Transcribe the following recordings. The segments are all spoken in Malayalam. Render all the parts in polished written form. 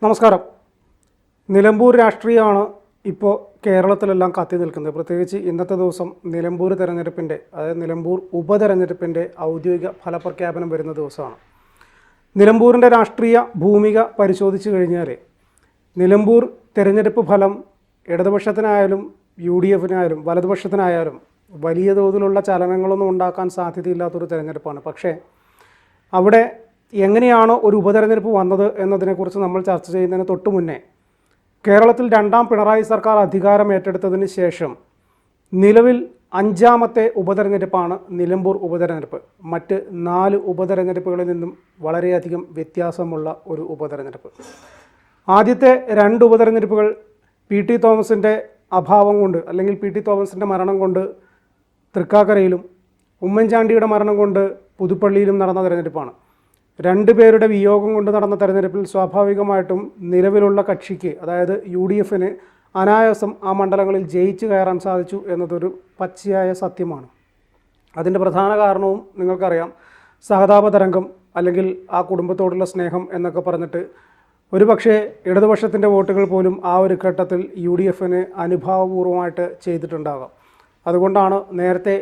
നമസ്കാരം. നിലമ്പൂർ രാഷ്ട്രീയമാണ് ഇപ്പോൾ കേരളത്തിലെല്ലാം കത്തി നിൽക്കുന്നത്. പ്രത്യേകിച്ച് ഇന്നത്തെ ദിവസം നിലമ്പൂർ തെരഞ്ഞെടുപ്പിൻ്റെ, അതായത് നിലമ്പൂർ ഉപതെരഞ്ഞെടുപ്പിൻ്റെ ഔദ്യോഗിക ഫലപ്രഖ്യാപനം വരുന്ന ദിവസമാണ്. നിലമ്പൂരിൻ്റെ രാഷ്ട്രീയ ഭൂമിക പരിശോധിച്ച് കഴിഞ്ഞാൽ നിലമ്പൂർ തെരഞ്ഞെടുപ്പ് ഫലം ഇടതുപക്ഷത്തിനായാലും UDF-നായാലും വലതുപക്ഷത്തിനായാലും വലിയ തോതിലുള്ള ചലനങ്ങളൊന്നും ഉണ്ടാക്കാൻ സാധ്യതയില്ലാത്തൊരു തെരഞ്ഞെടുപ്പാണ്. പക്ഷേ അവിടെ എങ്ങനെയാണ് ഒരു ഉപതെരഞ്ഞെടുപ്പ് വന്നത് എന്നതിനെക്കുറിച്ച് നമ്മൾ ചർച്ച ചെയ്യുന്നതിന് തൊട്ട് മുന്നേ, കേരളത്തിൽ രണ്ടാം പിണറായി സർക്കാർ അധികാരം ഏറ്റെടുത്തതിന് ശേഷം നിലവിൽ 5ാമത്തെ ഉപതെരഞ്ഞെടുപ്പാണ് നിലമ്പൂർ ഉപതെരഞ്ഞെടുപ്പ്. മറ്റ് 4 ഉപതെരഞ്ഞെടുപ്പുകളിൽ നിന്നും വളരെയധികം വ്യത്യാസമുള്ള ഒരു ഉപതെരഞ്ഞെടുപ്പ്. ആദ്യത്തെ 2 ഉപതെരഞ്ഞെടുപ്പുകൾ PT തോമസിൻ്റെ അഭാവം കൊണ്ട്, അല്ലെങ്കിൽ PT തോമസിൻ്റെ മരണം കൊണ്ട് തൃക്കാക്കരയിലും ഉമ്മൻചാണ്ടിയുടെ മരണം കൊണ്ട് പുതുപ്പള്ളിയിലും നടന്ന തെരഞ്ഞെടുപ്പാണ്. 2 പേരുടെ വിയോഗം കൊണ്ട് നടന്ന തെരഞ്ഞെടുപ്പിൽ സ്വാഭാവികമായിട്ടും നിലവിലുള്ള കക്ഷിക്ക്, അതായത് UDF-ന് അനായാസം ആ മണ്ഡലങ്ങളിൽ ജയിച്ചു കയറാൻ സാധിച്ചു എന്നതൊരു പച്ചയായ സത്യമാണ്. അതിൻ്റെ പ്രധാന കാരണവും നിങ്ങൾക്കറിയാം. സഹതാപ തരംഗം, അല്ലെങ്കിൽ ആ കുടുംബത്തോടുള്ള സ്നേഹം എന്നൊക്കെ പറഞ്ഞിട്ട് ഒരുപക്ഷെ ഇടതുപക്ഷത്തിൻ്റെ വോട്ടുകൾ പോലും ആ ഒരു ഘട്ടത്തിൽ UDF-ന് അനുഭാവപൂർവമായിട്ട് ചെയ്തിട്ടുണ്ടാകാം. അതുകൊണ്ടാണ് നേരത്തെ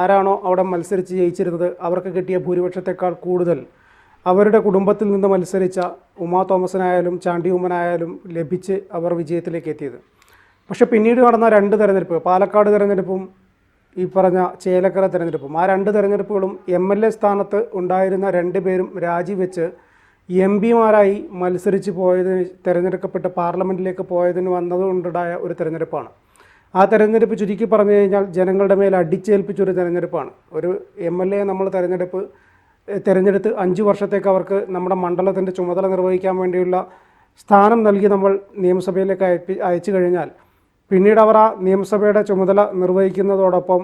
ആരാണോ അവിടെ മത്സരിച്ച് ജയിച്ചിരുന്നത് അവർക്ക് കിട്ടിയ ഭൂരിപക്ഷത്തെക്കാൾ കൂടുതൽ അവരുടെ കുടുംബത്തിൽ നിന്ന് മത്സരിച്ച ഉമാ തോമസിനായാലും ചാണ്ടി ഉമ്മനായാലും ലഭിച്ച് അവർ വിജയത്തിലേക്ക് എത്തിയത്. പക്ഷേ പിന്നീട് നടന്ന 2 തെരഞ്ഞെടുപ്പ്, പാലക്കാട് തെരഞ്ഞെടുപ്പും ഈ പറഞ്ഞ ചേലക്കര തെരഞ്ഞെടുപ്പും, ആ 2 തെരഞ്ഞെടുപ്പുകളും MLA സ്ഥാനത്ത് ഉണ്ടായിരുന്ന 2 പേരും രാജിവെച്ച് MP-മാരായി മത്സരിച്ച് പോയതിന്, തിരഞ്ഞെടുക്കപ്പെട്ട് പാർലമെൻറ്റിലേക്ക് പോയതിന് വന്നതുകൊണ്ടുണ്ടായ ഒരു തെരഞ്ഞെടുപ്പാണ്. ആ തെരഞ്ഞെടുപ്പ് ചുരുക്കി പറഞ്ഞു കഴിഞ്ഞാൽ ജനങ്ങളുടെ മേൽ അടിച്ചേൽപ്പിച്ചൊരു തെരഞ്ഞെടുപ്പാണ്. ഒരു MLA നമ്മൾ തിരഞ്ഞെടുത്ത് 5 വർഷത്തേക്ക് അവർക്ക് നമ്മുടെ മണ്ഡലത്തിൻ്റെ ചുമതല നിർവഹിക്കാൻ വേണ്ടിയുള്ള സ്ഥാനം നൽകി നമ്മൾ നിയമസഭയിലേക്ക് അയച്ചു കഴിഞ്ഞാൽ പിന്നീട് അവർ ആ നിയമസഭയുടെ ചുമതല നിർവഹിക്കുന്നതോടൊപ്പം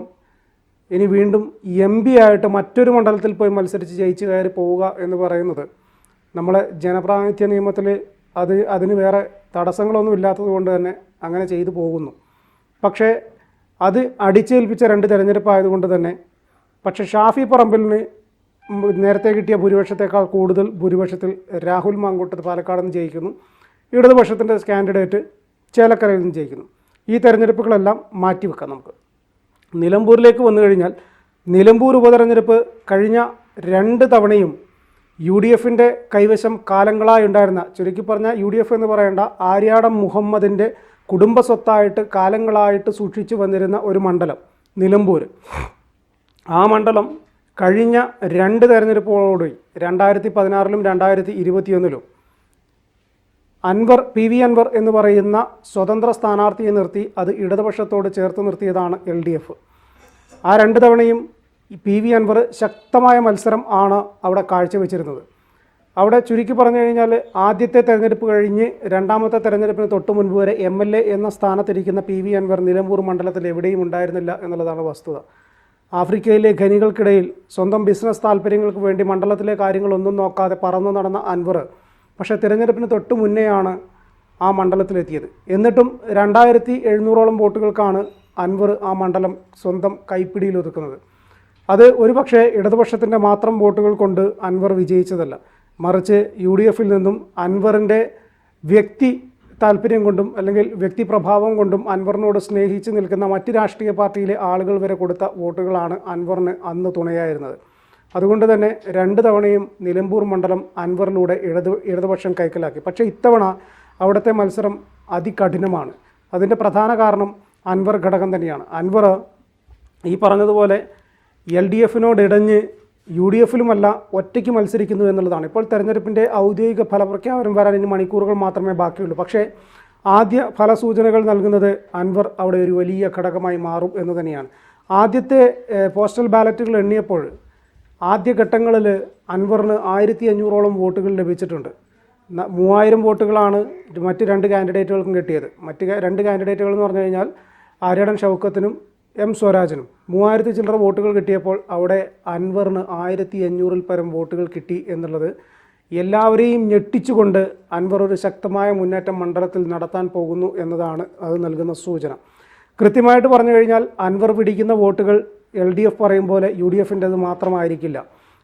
ഇനി വീണ്ടും MP ആയിട്ട് മറ്റൊരു മണ്ഡലത്തിൽ പോയി മത്സരിച്ച് ജയിച്ചു കയറി പോവുക എന്ന് പറയുന്നത് നമ്മളെ ജനപ്രാതിനിധ്യ നിയമത്തിൽ അതിന് വേറെ തടസ്സങ്ങളൊന്നും ഇല്ലാത്തത് കൊണ്ട് തന്നെ അങ്ങനെ ചെയ്തു പോകുന്നു. പക്ഷേ അത് അടിച്ചേൽപ്പിച്ച 2 തെരഞ്ഞെടുപ്പായതുകൊണ്ട് തന്നെ, പക്ഷേ ഷാഫി പറമ്പിലിന് നേരത്തെ കിട്ടിയ ഭൂരിപക്ഷത്തേക്കാൾ കൂടുതൽ ഭൂരിപക്ഷത്തിൽ രാഹുൽ മാങ്കൂട്ടത്ത് പാലക്കാട് നിന്ന് ജയിക്കുന്നു. ഇടതുപക്ഷത്തിൻ്റെ കാൻഡിഡേറ്റ് ചേലക്കരയിൽ നിന്ന് ജയിക്കുന്നു. ഈ തെരഞ്ഞെടുപ്പുകളെല്ലാം മാറ്റിവെക്കാം. നമുക്ക് നിലമ്പൂരിലേക്ക് വന്നു കഴിഞ്ഞാൽ, നിലമ്പൂർ ഉപതെരഞ്ഞെടുപ്പ് കഴിഞ്ഞ 2 തവണയും UDF-ൻ്റെ കൈവശം കാലങ്ങളായി ഉണ്ടായിരുന്ന, ചുരുക്കി പറഞ്ഞാൽ UDF എന്ന് പറയേണ്ട ആര്യാടൻ മുഹമ്മദിൻ്റെ കുടുംബ സ്വത്തായിട്ട് കാലങ്ങളായിട്ട് സൂക്ഷിച്ചു വന്നിരുന്ന ഒരു മണ്ഡലം നിലമ്പൂർ. ആ മണ്ഡലം കഴിഞ്ഞ 2 തെരഞ്ഞെടുപ്പുകളോടുകൂടി 2016-ലും 2021-ലും PV അൻവർ എന്ന് പറയുന്ന സ്വതന്ത്ര സ്ഥാനാർത്ഥിയെ നിർത്തി അത് ഇടതുപക്ഷത്തോട് ചേർത്ത് നിർത്തിയതാണ് LDF. ആ 2 തവണയും PV അൻവർ ശക്തമായ മത്സരം ആണ് അവിടെ കാഴ്ചവെച്ചിരുന്നത്. അവിടെ ചുരുക്കി പറഞ്ഞു കഴിഞ്ഞാൽ ആദ്യത്തെ തെരഞ്ഞെടുപ്പ് കഴിഞ്ഞ് 2ാമത്തെ തെരഞ്ഞെടുപ്പിന് തൊട്ട് മുൻപ് വരെ MLA എന്ന സ്ഥാനത്തിരിക്കുന്ന PV അൻവർ നിലമ്പൂർ മണ്ഡലത്തിൽ എവിടെയും ഉണ്ടായിരുന്നില്ല എന്നുള്ളതാണ് വസ്തുത. ആഫ്രിക്കയിലെ ഖനികൾക്കിടയിൽ സ്വന്തം ബിസിനസ് താല്പര്യങ്ങൾക്ക് വേണ്ടി മണ്ഡലത്തിലെ കാര്യങ്ങളൊന്നും നോക്കാതെ പറന്നു നടന്ന അൻവർ പക്ഷേ തിരഞ്ഞെടുപ്പിന് തൊട്ട് മുന്നെയാണ് ആ മണ്ഡലത്തിലെത്തിയത്. എന്നിട്ടും 2700-ഓളം വോട്ടുകൾക്കാണ് അൻവർ ആ മണ്ഡലം സ്വന്തം കൈപ്പിടിയിൽ ഒതുക്കുന്നത്. അത് ഒരുപക്ഷെ ഇടതുപക്ഷത്തിൻ്റെ മാത്രം വോട്ടുകൾ കൊണ്ട് അൻവർ വിജയിച്ചതല്ല, മറിച്ച് UDF-ൽ നിന്നും അൻവറിൻ്റെ വ്യക്തി താല്പര്യം കൊണ്ടും അല്ലെങ്കിൽ വ്യക്തിപ്രഭാവം കൊണ്ടും അൻവറിനോട് സ്നേഹിച്ച് നിൽക്കുന്ന മറ്റ് രാഷ്ട്രീയ പാർട്ടിയിലെ ആളുകൾ വരെ കൊടുത്ത വോട്ടുകളാണ് അൻവറിന് അന്ന് തുണയായിരുന്നത്. അതുകൊണ്ട് തന്നെ 2 തവണയും നിലമ്പൂർ മണ്ഡലം അൻവറിലൂടെ ഇടതുപക്ഷം കൈക്കലാക്കി. പക്ഷേ ഇത്തവണ അവിടുത്തെ മത്സരം അതികഠിനമാണ്. അതിൻ്റെ പ്രധാന കാരണം അൻവർ ഘടകം തന്നെയാണ്. അൻവർ ഈ പറഞ്ഞതുപോലെ LDF-നോട് ഇടഞ്ഞ് UDF-ലുമല്ല ഒറ്റയ്ക്ക് മത്സരിക്കുന്നു എന്നുള്ളതാണ്. ഇപ്പോൾ തെരഞ്ഞെടുപ്പിൻ്റെ ഔദ്യോഗിക ഫലപ്രഖ്യാപനം വരാൻ ഇനി മണിക്കൂറുകൾ മാത്രമേ ബാക്കിയുള്ളൂ. പക്ഷേ ആദ്യ ഫലസൂചനകൾ നൽകുന്നത് അൻവർ അവിടെ ഒരു വലിയ ഘടകമായി മാറും എന്ന് തന്നെയാണ്. ആദ്യത്തെ പോസ്റ്റൽ ബാലറ്റുകൾ എണ്ണിയപ്പോൾ ആദ്യഘട്ടങ്ങളിൽ അൻവറിന് 1500-ഓളം വോട്ടുകൾ ലഭിച്ചിട്ടുണ്ട്. 3000 വോട്ടുകളാണ് മറ്റ് 2 കാൻഡിഡേറ്റുകൾക്കും കിട്ടിയത്. മറ്റ് 2 കാൻഡിഡേറ്റുകൾ എന്ന് പറഞ്ഞു കഴിഞ്ഞാൽ ആര്യാടൻ ഷൗക്കത്തിനും M സ്വരാജിനും 3000 ചില്ലറ വോട്ടുകൾ കിട്ടിയപ്പോൾ അവിടെ അൻവറിന് 1500-ൽ പരം വോട്ടുകൾ കിട്ടി എന്നുള്ളത് എല്ലാവരെയും ഞെട്ടിച്ചുകൊണ്ട് അൻവർ ഒരു ശക്തമായ മുന്നേറ്റം മണ്ഡലത്തിൽ നടത്താൻ പോകുന്നു എന്നതാണ് അത് നൽകുന്ന സൂചന. കൃത്യമായിട്ട് പറഞ്ഞു കഴിഞ്ഞാൽ അൻവർ പിടിക്കുന്ന വോട്ടുകൾ LDF പറയും പോലെ UDF-ൻ്റേത് മാത്രമായിരിക്കില്ല.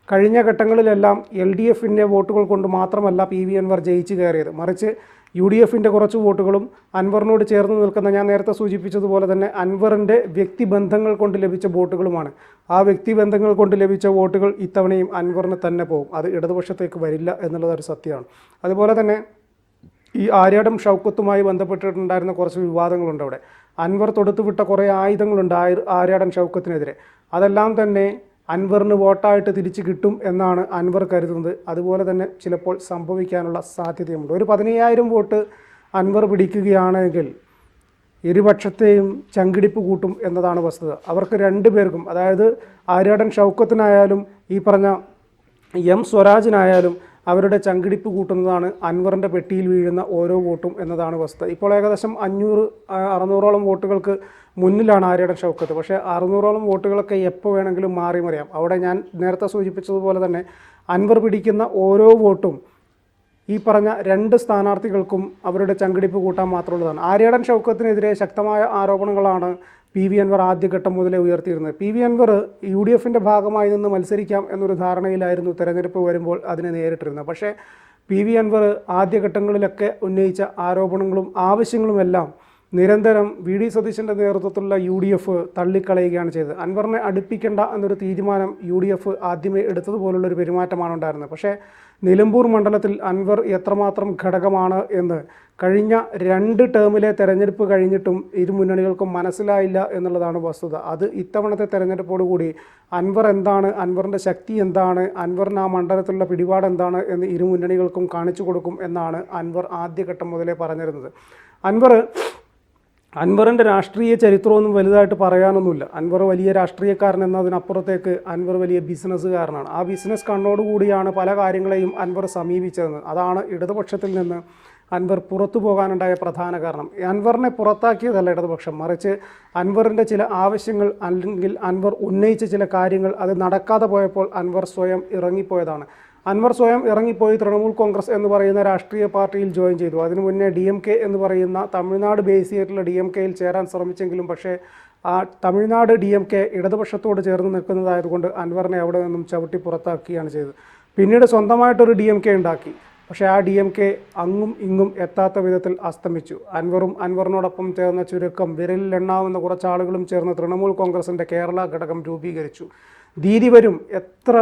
കഴിഞ്ഞ ഘട്ടങ്ങളിലെല്ലാം LDF-ൻ്റെ വോട്ടുകൾ കൊണ്ട് മാത്രമല്ല PV അൻവർ ജയിച്ചു കയറിയത്, മറിച്ച് UDFിൻ്റെ കുറച്ച് വോട്ടുകളും അൻവറിനോട് ചേർന്ന് നിൽക്കുന്ന, ഞാൻ നേരത്തെ സൂചിപ്പിച്ചതുപോലെ തന്നെ അൻവറിൻ്റെ വ്യക്തിബന്ധങ്ങൾ കൊണ്ട് ലഭിച്ച വോട്ടുകളുമാണ്. ആ വ്യക്തിബന്ധങ്ങൾ കൊണ്ട് ലഭിച്ച വോട്ടുകൾ ഇത്തവണയും അൻവറിന് തന്നെ പോകും. അത് ഇടതുപക്ഷത്തേക്ക് വരില്ല എന്നുള്ളതൊരു സത്യമാണ്. അതുപോലെ തന്നെ ഈ ആര്യാടൻ ഷൗക്കത്തുമായി ബന്ധപ്പെട്ടിട്ടുണ്ടായിരുന്ന കുറച്ച് വിവാദങ്ങളുണ്ട്. അവിടെ അൻവർ തൊടുത്തുവിട്ട കുറേ ആയുധങ്ങളുണ്ട് ആര്യാടൻ ഷൗക്കത്തിനെതിരെ. അതെല്ലാം തന്നെ അൻവറിന് വോട്ടായിട്ട് തിരിച്ചു കിട്ടും എന്നാണ് അൻവർ കരുതുന്നത്. അതുപോലെ തന്നെ ചിലപ്പോൾ സംഭവിക്കാനുള്ള സാധ്യതയുമുണ്ട്. ഒരു 15,000 വോട്ട് അൻവർ പിടിക്കുകയാണെങ്കിൽ ഇരുപക്ഷത്തെയും ചങ്കിടിപ്പ് കൂട്ടും എന്നതാണ് വസ്തുത. അവർക്ക് രണ്ടുപേർക്കും, അതായത് ആര്യാടൻ ഷൗക്കത്തിനായാലും ഈ പറഞ്ഞ M സ്വരാജിനായാലും അവരുടെ ചങ്കിടിപ്പ് കൂട്ടുന്നതാണ് അൻവറിൻ്റെ പെട്ടിയിൽ വീഴുന്ന ഓരോ വോട്ടും എന്നതാണ് വസ്തുത. ഇപ്പോൾ ഏകദേശം 500-600ഓളം വോട്ടുകൾക്ക് മുന്നിലാണ് ആര്യാടൻ ഷൗക്കത്ത്. പക്ഷേ 600ഓളം വോട്ടുകളൊക്കെ എപ്പോൾ വേണമെങ്കിലും മാറി മറിയാം. അവിടെ ഞാൻ നേരത്തെ സൂചിപ്പിച്ചതുപോലെ തന്നെ അൻവർ പിടിക്കുന്ന ഓരോ വോട്ടും ഈ പറഞ്ഞ 2 സ്ഥാനാർത്ഥികൾക്കും അവരുടെ ചങ്കിടിപ്പ് കൂട്ടാൻ മാത്രമുള്ളതാണ്. ആര്യാടൻ ഷൗക്കത്തിനെതിരെ ശക്തമായ ആരോപണങ്ങളാണ് PV അൻവർ ആദ്യഘട്ടം മുതലേ ഉയർത്തിയിരുന്നത്. PV അൻവർ UDFിൻ്റെ ഭാഗമായി നിന്ന് മത്സരിക്കാം എന്നൊരു ധാരണയിലായിരുന്നു തെരഞ്ഞെടുപ്പ് വരുമ്പോൾ അതിനെ നേരിട്ടിരുന്നത്. പക്ഷേ PV അൻവർ ആദ്യഘട്ടങ്ങളിലൊക്കെ ഉന്നയിച്ച ആരോപണങ്ങളും ആവശ്യങ്ങളുമെല്ലാം നിരന്തരം VD സതീശൻ്റെ നേതൃത്വത്തിലുള്ള UDF തള്ളിക്കളയുകയാണ് ചെയ്തത്. അൻവറിനെ അടുപ്പിക്കേണ്ട എന്നൊരു തീരുമാനം UDF ആദ്യമേ എടുത്തതുപോലുള്ളൊരു പെരുമാറ്റമാണ് ഉണ്ടായിരുന്നത്. പക്ഷേ നിലമ്പൂർ മണ്ഡലത്തിൽ അൻവർ എത്രമാത്രം ഘടകമാണ് എന്ന് കഴിഞ്ഞ 2 ടേമിലെ തെരഞ്ഞെടുപ്പ് കഴിഞ്ഞിട്ടും ഇരു മുന്നണികൾക്കും മനസ്സിലായില്ല എന്നുള്ളതാണ് വസ്തുത. അത് ഇത്തവണത്തെ തെരഞ്ഞെടുപ്പോടുകൂടി അൻവർ എന്താണ്, അൻവറിൻ്റെ ശക്തി എന്താണ്, അൻവറിന് ആ മണ്ഡലത്തിലുള്ള പിടിപാട് എന്താണ് എന്ന് ഇരു മുന്നണികൾക്കും കാണിച്ചു കൊടുക്കും എന്നാണ് അൻവർ ആദ്യഘട്ടം മുതലേ പറഞ്ഞിരുന്നത്. അൻവറിൻ്റെ രാഷ്ട്രീയ ചരിത്രമൊന്നും വലുതായിട്ട് പറയാനൊന്നുമില്ല. അൻവർ വലിയ രാഷ്ട്രീയക്കാരൻ എന്നതിനപ്പുറത്തേക്ക് അൻവർ വലിയ ബിസിനസ്സുകാരനാണ്. ആ ബിസിനസ് കണ്ണോടുകൂടിയാണ് പല കാര്യങ്ങളെയും അൻവർ സമീപിച്ചതെന്ന്. അതാണ് ഇടതുപക്ഷത്തിൽ നിന്ന് അൻവർ പുറത്തു പോകാനുണ്ടായ പ്രധാന കാരണം. അൻവറിനെ പുറത്താക്കിയതല്ല ഇടതുപക്ഷം, മറിച്ച് അൻവറിൻ്റെ ചില ആവശ്യങ്ങൾ അല്ലെങ്കിൽ അൻവർ ഉന്നയിച്ച ചില കാര്യങ്ങൾ അത് നടക്കാതെ പോയപ്പോൾ അൻവർ സ്വയം ഇറങ്ങിപ്പോയതാണ്. അൻവർ സ്വയം ഇറങ്ങിപ്പോയി തൃണമൂൽ കോൺഗ്രസ് എന്ന് പറയുന്ന രാഷ്ട്രീയ പാർട്ടിയിൽ ജോയിൻ ചെയ്തു. അതിനു മുന്നേ DMK എന്ന് പറയുന്ന തമിഴ്നാട് ബേസ് ചെയ്തിട്ടുള്ള DMKയിൽ ചേരാൻ ശ്രമിച്ചെങ്കിലും പക്ഷേ ആ തമിഴ്നാട് DMK ഇടതുപക്ഷത്തോട് ചേർന്ന് നിൽക്കുന്നതായതുകൊണ്ട് അൻവറിനെ അവിടെ നിന്നും ചവിട്ടി പുറത്താക്കുകയാണ് ചെയ്തത്. പിന്നീട് സ്വന്തമായിട്ടൊരു DMK ഉണ്ടാക്കി. പക്ഷേ ആ DMK അങ്ങും ഇങ്ങും എത്താത്ത വിധത്തിൽ അസ്തമിച്ചു. അൻവറും അൻവറിനോടൊപ്പം ചേർന്ന ചുരുക്കം വിരലിൽ എണ്ണാവുന്ന കുറച്ച് ആളുകളും ചേർന്ന് തൃണമൂൽ കോൺഗ്രസിൻ്റെ കേരള ഘടകം രൂപീകരിച്ചു. ദീദി വരും, എത്ര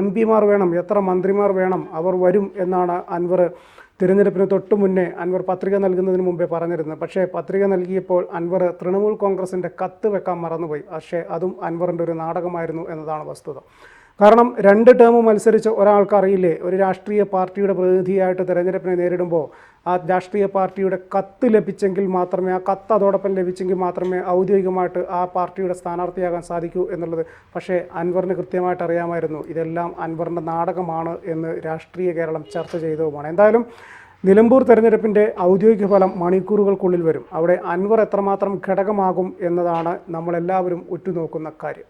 MP മാർ വേണം, എത്ര മന്ത്രിമാർ വേണം, അവർ വരും എന്നാണ് അൻവർ തിരഞ്ഞെടുപ്പിന് തൊട്ട് മുന്നേ അൻവർ പത്രിക നൽകുന്നതിന് മുമ്പേ പറഞ്ഞിരുന്നത്. പക്ഷേ പത്രിക നൽകിയപ്പോൾ അൻവർ തൃണമൂൽ കോൺഗ്രസിൻ്റെ കത്ത് വെക്കാൻ മറന്നുപോയി. പക്ഷേ അതും അൻവറിൻ്റെ ഒരു നാടകമായിരുന്നു എന്നതാണ് വസ്തുത. കാരണം 2 ടേം മത്സരിച്ച ഒരാൾക്കറിയില്ലേ, ഒരു രാഷ്ട്രീയ പാർട്ടിയുടെ പ്രതിനിധിയായിട്ട് തിരഞ്ഞെടുപ്പിനെ നേരിടുമ്പോൾ ആ രാഷ്ട്രീയ പാർട്ടിയുടെ കത്ത് ലഭിച്ചെങ്കിൽ മാത്രമേ, ആ കത്ത് അതോടൊപ്പം ലഭിച്ചെങ്കിൽ മാത്രമേ ഔദ്യോഗികമായിട്ട് ആ പാർട്ടിയുടെ സ്ഥാനാർത്ഥിയാകാൻ സാധിക്കൂ എന്നുള്ളത്. പക്ഷേ അൻവറിന് കൃത്യമായിട്ട് അറിയാമായിരുന്നു ഇതെല്ലാം അൻവറിൻ്റെ നാടകമാണ് എന്ന് രാഷ്ട്രീയ കേരളം ചർച്ച ചെയ്തതുമാണ്. എന്തായാലും നിലമ്പൂർ തെരഞ്ഞെടുപ്പിൻ്റെ ഔദ്യോഗിക ഫലം മണിക്കൂറുകൾക്കുള്ളിൽ വരും. അവിടെ അൻവർ എത്രമാത്രം ഘടകമാകും എന്നതാണ് നമ്മളെല്ലാവരും ഉറ്റുനോക്കുന്ന കാര്യം.